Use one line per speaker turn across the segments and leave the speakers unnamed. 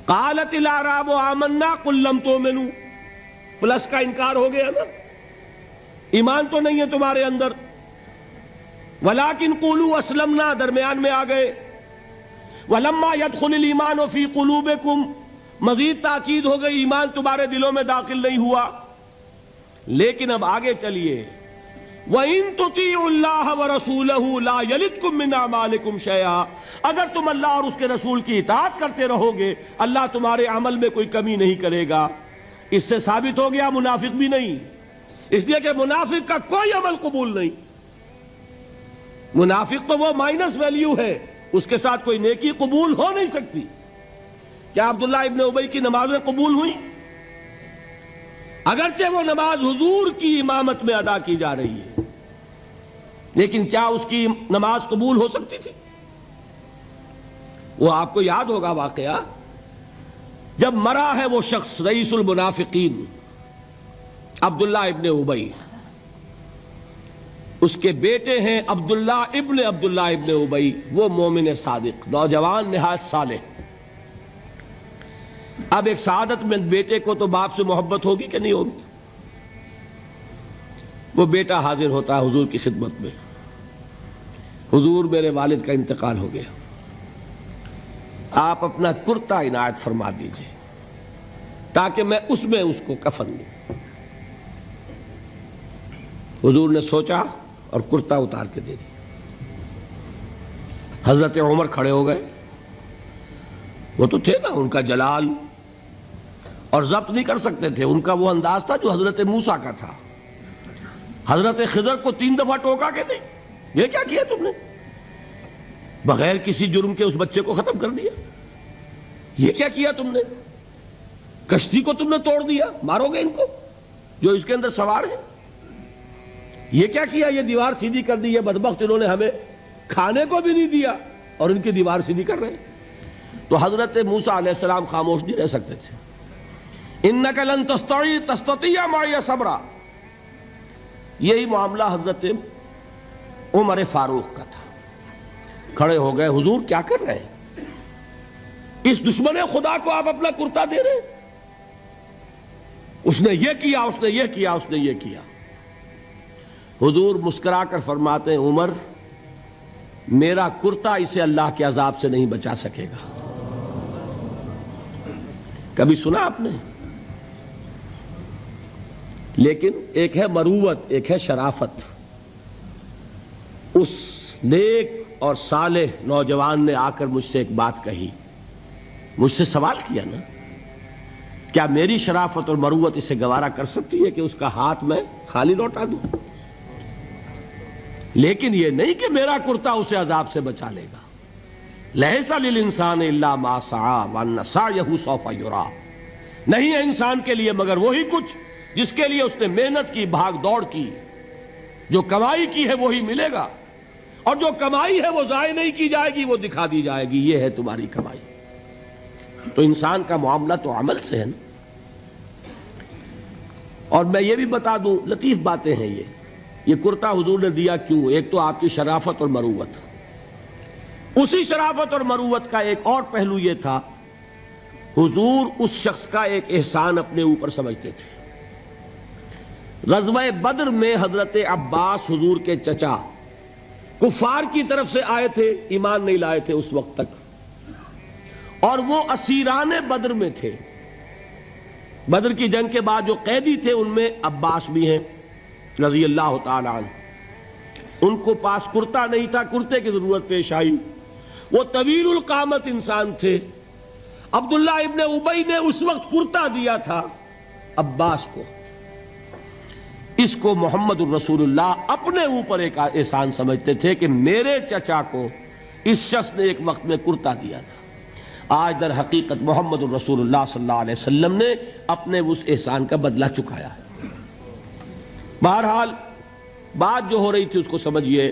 قالت الاعراب آمنا قل لم تؤمنوا، پلس کا انکار ہو گیا نا، ایمان تو نہیں ہے تمہارے اندر. ولیکن قولوا اسلمنا، درمیان میں آ گئے. ولما يدخل الایمان فی قلوبکم، مزید تاکید ہو گئی ایمان تمہارے دلوں میں داخل نہیں ہوا. لیکن اب آگے چلیے. وَإِن تُطِيعُوا اللَّهَ وَرَسُولَهُ لَا يَلِدْكُم مِّنْ أَعْمَالِكُمْ شَيْئًا، اگر تم اللہ اور اس کے رسول کی اطاعت کرتے رہو گے اللہ تمہارے عمل میں کوئی کمی نہیں کرے گا. اس سے ثابت ہو گیا منافق بھی نہیں، اس لیے کہ منافق کا کوئی عمل قبول نہیں. منافق تو وہ مائنس ویلیو ہے، اس کے ساتھ کوئی نیکی قبول ہو نہیں سکتی. کیا عبداللہ ابن ابی کی نمازیں قبول ہوئیں؟ اگرچہ وہ نماز حضور کی امامت میں ادا کی جا رہی ہے، لیکن کیا اس کی نماز قبول ہو سکتی تھی؟ وہ آپ کو یاد ہوگا واقعہ، جب مرا ہے وہ شخص رئیس المنافقین عبداللہ ابن ابی، اس کے بیٹے ہیں عبداللہ ابن ابی، وہ مومن صادق، نوجوان نہایت صالح. اب ایک سعادت مند بیٹے کو تو باپ سے محبت ہوگی کہ نہیں ہوگی؟ وہ بیٹا حاضر ہوتا ہے حضور کی خدمت میں. حضور میرے والد کا انتقال ہو گیا، آپ اپنا کرتا عنایت فرما دیجئے تاکہ میں اس کو کفن دوں. حضور نے سوچا اور کرتا اتار کے دے دیا. حضرت عمر کھڑے ہو گئے، وہ تو تھے نا، ان کا جلال اور ضبط نہیں کر سکتے تھے، ان کا وہ انداز تھا جو حضرت موسیٰ کا تھا. حضرت خضر کو 3 دفعہ ٹوکا کہ نہیں، یہ کیا کیا تم نے؟ بغیر کسی جرم کے اس بچے کو ختم کر دیا. یہ کیا کیا تم نے؟ کشتی کو تم نے توڑ دیا، مارو گے ان کو جو اس کے اندر سوار ہیں. یہ کیا کیا؟ یہ دیوار سیدھی کر دی. یہ بدبخت انہوں نے ہمیں کھانے کو بھی نہیں دیا اور ان کی دیوار سیدھی کر رہے ہیں. تو حضرت موسیٰ علیہ السلام خاموش نہیں رہ سکتے تھے. انک لن تستطیع معی صبرا، یہی معاملہ حضرت عمر فاروق کا تھا. کھڑے ہو گئے، حضور کیا کر رہے ہیں؟ اس دشمن خدا کو آپ اپنا کرتا دے رہے ہیں؟ اس نے یہ کیا، اس نے یہ کیا، اس نے یہ کیا. حضور مسکرا کر فرماتے ہیں عمر، میرا کرتا اسے اللہ کے عذاب سے نہیں بچا سکے گا. کبھی سنا آپ نے؟ لیکن ایک ہے مروت، ایک ہے شرافت. اس نیک اور صالح نوجوان نے آ کر مجھ سے ایک بات کہی، مجھ سے سوال کیا نا، کیا میری شرافت اور مروت اسے گوارا کر سکتی ہے کہ اس کا ہاتھ میں خالی لوٹا دوں؟ لیکن یہ نہیں کہ میرا کرتا اسے عذاب سے بچا لے گا. لیس للانسان الا ما سعى وان سعيه سوف يرى، نہیں ہے انسان کے لیے مگر وہی کچھ جس کے لیے اس نے محنت کی، بھاگ دوڑ کی. جو کمائی کی ہے وہی ملے گا، اور جو کمائی ہے وہ ضائع نہیں کی جائے گی، وہ دکھا دی جائے گی. یہ ہے تمہاری کمائی. تو انسان کا معاملہ تو عمل سے ہے نا. اور میں یہ بھی بتا دوں، لطیف باتیں ہیں یہ کرتا حضور نے دیا کیوں؟ ایک تو آپ کی شرافت اور مروت. اسی شرافت اور مروت کا ایک اور پہلو یہ تھا، حضور اس شخص کا ایک احسان اپنے اوپر سمجھتے تھے. غزوہ بدر میں حضرت عباس حضور کے چچا کفار کی طرف سے آئے تھے، ایمان نہیں لائے تھے اس وقت تک، اور وہ اسیران بدر میں تھے. بدر کی جنگ کے بعد جو قیدی تھے ان میں عباس بھی ہیں رضی اللہ تعالی عنہ. ان کو پاس کرتا نہیں تھا، کرتے کی ضرورت پیش آئی. وہ طویل القامت انسان تھے. عبداللہ ابن ابی نے اس وقت کرتا دیا تھا عباس کو. اس کو محمد الرسول اللہ اپنے اوپر ایک احسان سمجھتے تھے کہ میرے چچا کو اس شخص نے ایک وقت میں کرتا دیا تھا. آج در حقیقت محمد الرسول اللہ صلی اللہ علیہ وسلم نے اپنے اس احسان کا بدلہ چکایا ہے. بہرحال بات جو ہو رہی تھی اس کو سمجھیے.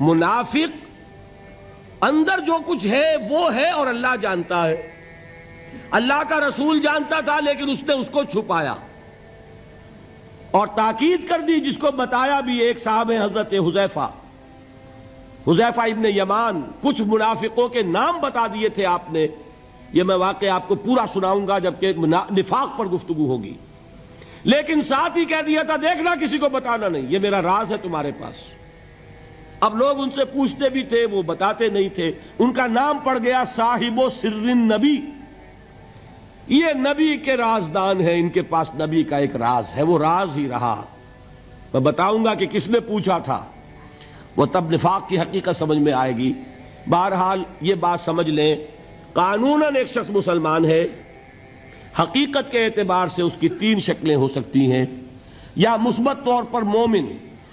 منافق اندر جو کچھ ہے وہ ہے اور اللہ جانتا ہے. اللہ کا رسول جانتا تھا لیکن اس نے اس کو چھپایا اور تاکید کر دی، جس کو بتایا بھی. ایک صاحب ہے حضرت حذیفہ ابن یمان، کچھ منافقوں کے نام بتا دیے تھے آپ نے یہ میں واقعہ آپ کو پورا سناؤں گا جبکہ نفاق پر گفتگو ہوگی، لیکن ساتھ ہی کہہ دیا تھا دیکھنا کسی کو بتانا نہیں، یہ میرا راز ہے تمہارے پاس۔ اب لوگ ان سے پوچھتے بھی تھے، وہ بتاتے نہیں تھے۔ ان کا نام پڑ گیا صاحب و سر نبی، یہ نبی کے رازدان ہیں، ان کے پاس نبی کا ایک راز ہے، وہ راز ہی رہا۔ میں بتاؤں گا کہ کس نے پوچھا تھا، وہ تب نفاق کی حقیقت سمجھ میں آئے گی۔ بہرحال یہ بات سمجھ لیں، قانوناً ایک شخص مسلمان ہے، حقیقت کے اعتبار سے اس کی تین شکلیں ہو سکتی ہیں، یا مثبت طور پر مومن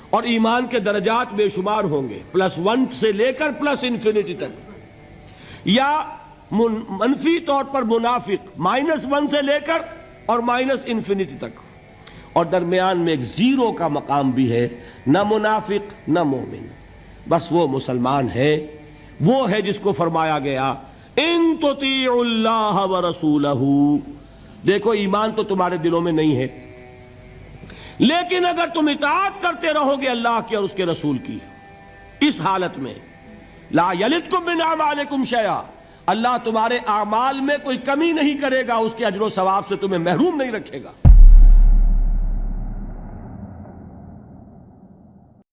اور ایمان کے درجات بے شمار ہوں گے، +1 سے لے کر +انفینٹی تک، یا منفی طور پر منافق، -1 سے لے کر اور -انفینٹی تک، اور درمیان میں ایک زیرو کا مقام بھی ہے، نہ منافق نہ مومن، بس وہ مسلمان ہے، وہ ہے جس کو فرمایا گیا ان تطیعوا اللہ ورسولہ۔ دیکھو ایمان تو تمہارے دلوں میں نہیں ہے، لیکن اگر تم اطاعت کرتے رہو گے اللہ کی اور اس کے رسول کی، اس حالت میں لا یلدکم من اعمالکم شیئا، اللہ تمہارے اعمال میں کوئی کمی نہیں کرے گا، اس کے اجر و ثواب سے تمہیں محروم نہیں رکھے گا۔